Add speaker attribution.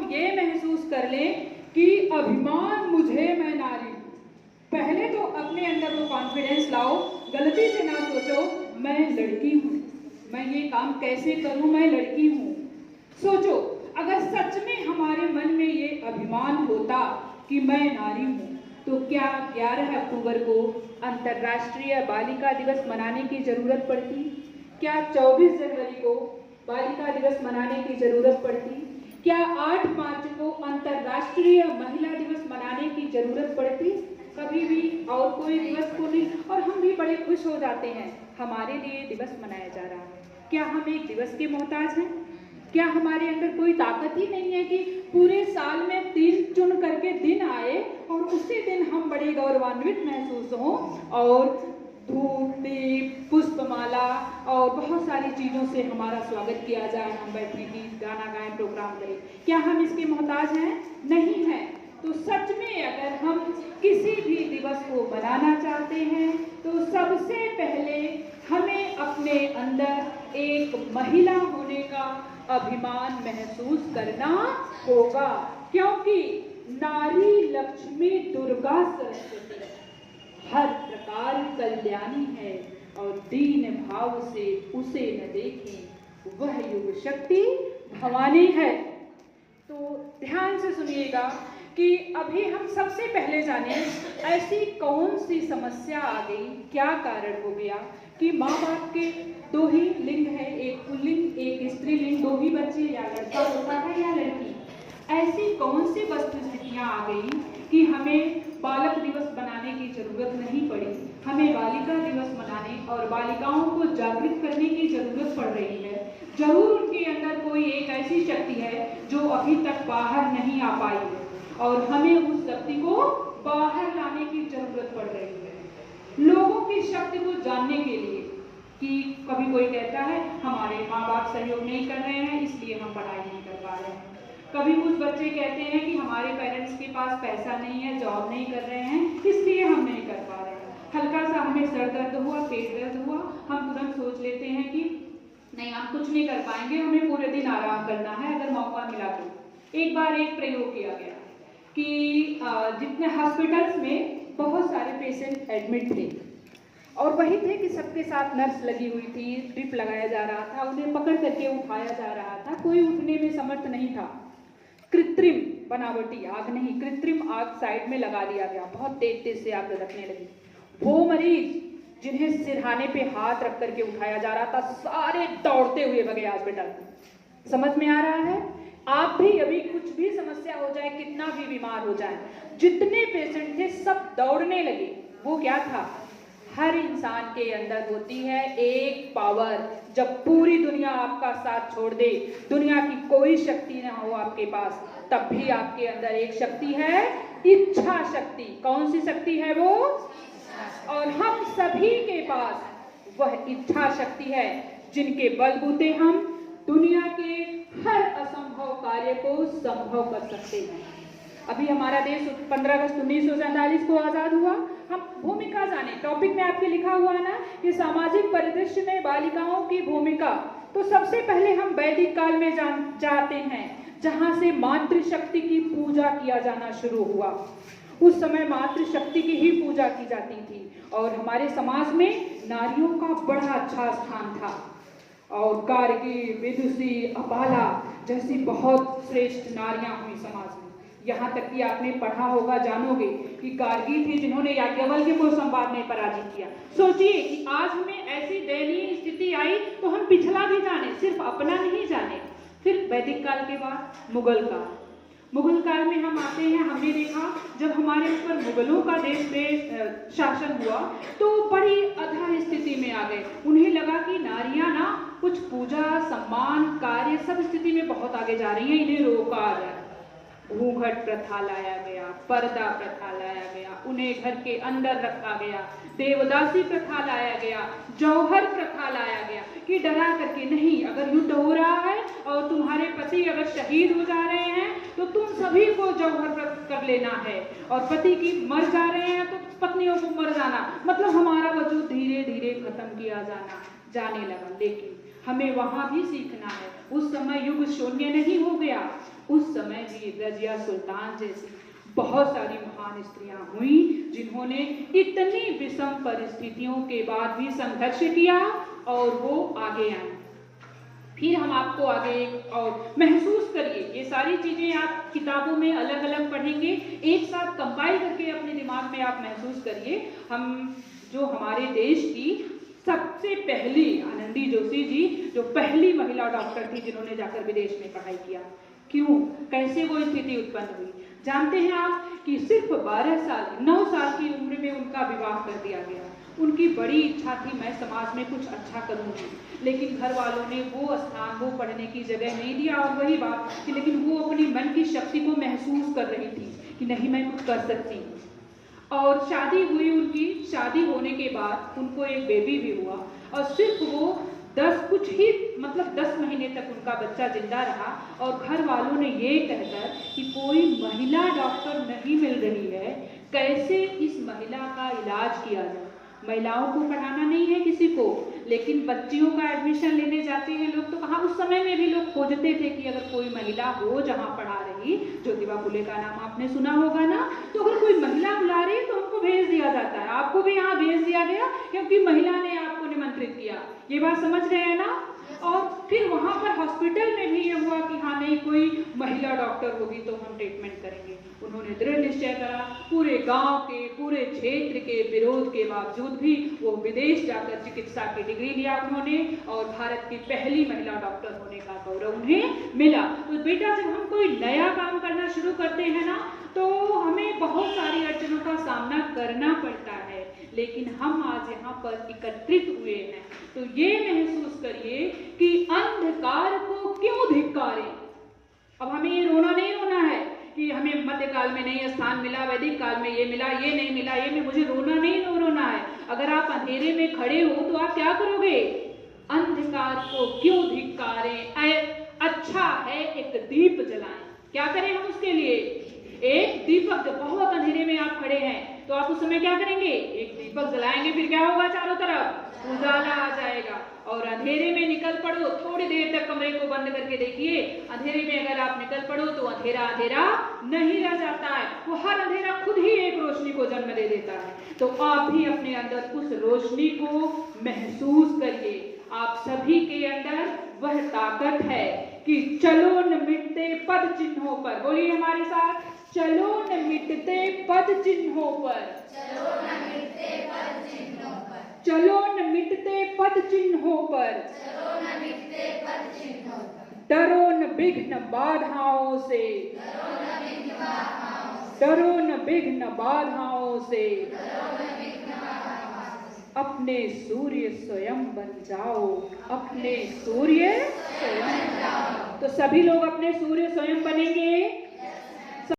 Speaker 1: हम ये महसूस कर लें कि अभिमान मुझे, मैं नारी हूँ। पहले तो अपने अंदर वो कॉन्फिडेंस लाओ, गलती से ना सोचो मैं लड़की हूँ, मैं ये काम कैसे करूँ, मैं लड़की हूँ। सोचो अगर सच में हमारे मन में ये अभिमान होता कि मैं नारी हूँ, तो क्या 11 अक्टूबर को अंतर्राष्ट्रीय बालिका दिवस मनाने की जरूरत पड़ती? क्या 24 जनवरी को बालिका दिवस मनाने की जरूरत पड़ती? क्या 8 मार्च को अंतर्राष्ट्रीय महिला दिवस मनाने की जरूरत पड़ती? कभी भी और कोई दिवस को नहीं। और हम भी बड़े खुश हो जाते हैं, हमारे लिए दिवस मनाया जा रहा है। क्या हम एक दिवस के मोहताज हैं? क्या हमारे अंदर कोई ताकत ही नहीं है कि पूरे साल में 3 चुन करके दिन आए और उसी दिन हम बड़े गौरवान्वित महसूस हों और धूप, दीप, पुष्पमाला और बहुत सारी चीज़ों से हमारा स्वागत किया जाए, हम बैठे गीत गाना गाएं, प्रोग्राम करें? क्या हम इसके मोहताज हैं? नहीं है। तो सच में अगर हम किसी भी दिवस को मनाना चाहते हैं तो सबसे पहले हमें अपने अंदर एक महिला होने का अभिमान महसूस करना होगा, क्योंकि नारी लक्ष्मी दुर्गा सरस्वती हर प्रकार कल्याणी है और दीन भाव से उसे न देखें वह युग शक्ति भवानी है। तो ध्यान से सुनिएगा कि अभी हम सबसे पहले जाने ऐसी कौन सी समस्या आ गई, क्या कारण हो गया कि माँ बाप के 2 ही लिंग है, एक पुल्लिंग एक स्त्रीलिंग, 2 ही बच्चे, या लड़का होता है या लड़की। ऐसी कौन सी वस्तु स्थितियाँ आ गई कि हमें बालक दिवस मनाने की जरूरत नहीं पड़ी, हमें बालिका दिवस मनाने और बालिकाओं को जागृत करने की जरूरत पड़ रही है। जरूर उनके अंदर कोई एक ऐसी शक्ति है जो अभी तक बाहर नहीं आ पाई है और हमें उस शक्ति को बाहर लाने की जरूरत पड़ रही है। लोगों की शक्ति को जानने के लिए कि कभी कोई कहता है हमारे माँ बाप सहयोग नहीं कर रहे हैं इसलिए हम पढ़ाई नहीं कर पा रहे हैं। कभी कुछ बच्चे कहते हैं कि हमारे पेरेंट्स के पास पैसा नहीं है, जॉब नहीं कर रहे हैं इसलिए हम नहीं कर पा रहे हैं। हल्का सा हमें सर दर्द हुआ, पेट दर्द हुआ, हम तुरंत सोच लेते हैं कि नहीं हम कुछ नहीं कर पाएंगे, हमें पूरे दिन आराम करना है अगर मौका मिला तो। एक बार एक प्रयोग किया गया कि जितने हॉस्पिटल्स में बहुत सारे पेशेंट एडमिट थे और वही थे कि सबके साथ नर्स लगी हुई थी, ड्रिप लगाया जा रहा था, उन्हें पकड़ करके उठाया जा रहा था, कोई उठने में समर्थ नहीं था। कृत्रिम बनावटी आग नहीं, कृत्रिम आग साइड में लगा दिया गया, बहुत तेज तेज से आग रखने लगी। वो मरीज जिन्हें सिरहाने पे हाथ रख करके उठाया जा रहा था सारे दौड़ते हुए भगे हॉस्पिटल। समझ में आ रहा है? आप भी अभी कुछ भी समस्या हो जाए, कितना भी बीमार हो जाए, जितने पेशेंट थे सब दौड़ने लगे। वो क्या था? हर इंसान के अंदर होती है एक पावर, जब पूरी दुनिया आपका साथ छोड़ दे, दुनिया की कोई शक्ति ना हो आपके पास, तब भी आपके अंदर एक शक्ति है, इच्छा शक्ति। कौन सी शक्ति है वो? और हम सभी के पास वह इच्छा शक्ति है जिनके बलबूते हम दुनिया के हर असंभव कार्य को संभव कर सकते हैं। अभी हमारा देश 15 अगस्त 1947 को आजाद हुआ। हम भूमिका जाने, टॉपिक में आपके लिखा हुआ है ना कि सामाजिक परिदृश्य में बालिकाओं की भूमिका। तो सबसे पहले हम वैदिक काल में जाते हैं जहां से मातृशक्ति की पूजा किया जाना शुरू हुआ। उस समय मातृशक्ति की ही पूजा की जाती थी और हमारे समाज में नारियों का बड़ा अच्छा स्थान था और गार्गी, विदुषी, अपाला जैसी बहुत श्रेष्ठ नारियां हुई समाज में। यहाँ तक कि आपने पढ़ा होगा, जानोगे कि गार्गी थी जिन्होंने याज्ञवल्क्य को संवाद में पराजित किया। सोचिए कि आज हमें ऐसी दयनीय स्थिति आई तो हम पिछला भी जाने, सिर्फ अपना नहीं जाने। फिर वैदिक काल के बाद मुगल काल। मुगल काल में हम आते हैं, हमने देखा जब हमारे ऊपर मुगलों का देश पे शासन हुआ तो बड़ी अधर स्थिति में आ गए। उन्हें लगा कि नारियां ना कुछ पूजा, सम्मान, कार्य सब स्थिति में बहुत आगे जा रही हैं, इन्हें रोका जाए। घूंघट प्रथा लाया गया, पर्दा प्रथा लाया गया, उन्हें घर के अंदर रखा गया, देवदासी प्रथा लाया गया, जौहर प्रथा लाया गया कि डरा करके नहीं, अगर युद्ध हो रहा है और तुम्हारे पति अगर शहीद हो जा रहे हैं तो तुम सभी को जौहर कर लेना है, और पति की मर जा रहे हैं तो पत्नियों को मर जाना, मतलब हमारा वजूद धीरे धीरे खत्म किया जाने लगा। लेकिन हमें वहां भी सीखना है। उस समय युग शून्य नहीं हो गया, उस समय भी रजिया सुल्तान जैसी बहुत सारी महान स्त्रियां हुई जिन्होंने इतनी विषम परिस्थितियों के बाद भी संघर्ष किया और वो आगे आई। फिर हम आपको आगे एक और महसूस करिए, ये सारी चीजें आप किताबों में अलग अलग पढ़ेंगे, एक साथ कंबाइन करके अपने दिमाग में आप महसूस करिए। हम जो हमारे देश की सबसे पहली आनंदी जोशी जी जो पहली महिला डॉक्टर थी जिन्होंने जाकर विदेश में पढ़ाई किया, क्यों, कैसे वो स्थिति उत्पन्न हुई जानते हैं आप कि सिर्फ 9 साल की उम्र में उनका विवाह कर दिया गया। उनकी बड़ी इच्छा थी मैं समाज में कुछ अच्छा करूंगी, लेकिन घर वालों ने वो स्थान, वो पढ़ने की जगह नहीं दिया। और वही बात कि लेकिन वो अपनी मन की शक्ति को महसूस कर रही थी कि नहीं मैं कुछ कर सकती हूँ। और शादी हुई उनकी, शादी होने के बाद उनको एक बेबी भी हुआ और सिर्फ वो 10 महीने तक उनका बच्चा जिंदा रहा। और घर वालों ने ये कहकर कि कोई महिला डॉक्टर नहीं मिल रही है, कैसे इस महिला का इलाज किया जाए। महिलाओं को पढ़ाना नहीं है किसी को, लेकिन बच्चियों का एडमिशन लेने जाते हैं लोग तो कहाँ, उस समय में भी लोग खोजते थे कि अगर कोई महिला हो जहाँ पढ़ा रही, ज्योतिबा फुले का नाम आपने सुना होगा ना, तो अगर कोई महिला बुला रही तो उनको भेज दिया जाता है। आपको भी यहाँ भेज दिया गया क्योंकि महिला ने आपको निमंत्रित किया। ये बात समझ रहे हैं ना। और फिर वहाँ पर हॉस्पिटल में भी ये हुआ कि हाँ नहीं, कोई महिला डॉक्टर होगी तो हम ट्रीटमेंट करेंगे। उन्होंने दृढ़ निश्चय करा, पूरे गांव के, पूरे क्षेत्र के विरोध के बावजूद भी वो विदेश जाकर चिकित्सा की डिग्री लिया उन्होंने और भारत की पहली महिला डॉक्टर होने का गौरव उन्हें मिला। तो बेटा जब हम कोई नया काम करना शुरू करते हैं ना तो हमें बहुत सारी अड़चनों का सामना करना पड़ता है, लेकिन हम आज यहाँ पर एकत्रित हुए हैं तो ये महसूस करिए कि अंधकार को क्यों धिक्कारें। अब हमें ये रोना नहीं रोना है कि हमें मध्यकाल में नहीं स्थान मिला, वैदिक काल में ये मिला, ये नहीं मिला, ये में मुझे रोना नहीं रोना है। अगर आप अंधेरे में खड़े हो तो आप क्या करोगे, अंधकार को क्यों धिक्कारें, अच्छा है एक दीप जलाएं। क्या करें हम उसके लिए, एक दीपक। जब बहुत अंधेरे में आप खड़े हैं तो आप उस समय क्या करेंगे, एक दीपक जलाएंगे, फिर क्या होगा, चारों तरफ उजाला आ जाएगा। और अंधेरे में निकल पड़ो, थोड़ी देर तक कमरे को बंद करके देखिए, अंधेरे में अगर आप निकल पड़ो तो अंधेरा अंधेरा नहीं रह जाता है, वो हर अंधेरा खुद ही एक रोशनी को जन्म दे देता है। तो आप भी अपने अंदर उस रोशनी को महसूस करिए। आप सभी के अंदर वह ताकत है कि चलो न मिटते पद चिन्हों पर, बोलिए हमारे साथ, चलो न मिटते पद चिन्हों पर,
Speaker 2: चलो न मिटते पद चिन्हों पर,
Speaker 1: चलो न मिटते पद चिन्हों पर,
Speaker 2: चलो न मिटते पद चिन्हों पर,
Speaker 1: डरो न विघ्न बाधाओं से,
Speaker 2: डरो न विघ्न बाधाओं से,
Speaker 1: डरो न विघ्न बाधाओं से,
Speaker 2: डरो न विघ्न बाधाओं से,
Speaker 1: अपने सूर्य स्वयं बन जाओ, अपने सूर्य स्वयं। तो सभी लोग अपने सूर्य स्वयं बनेंगे।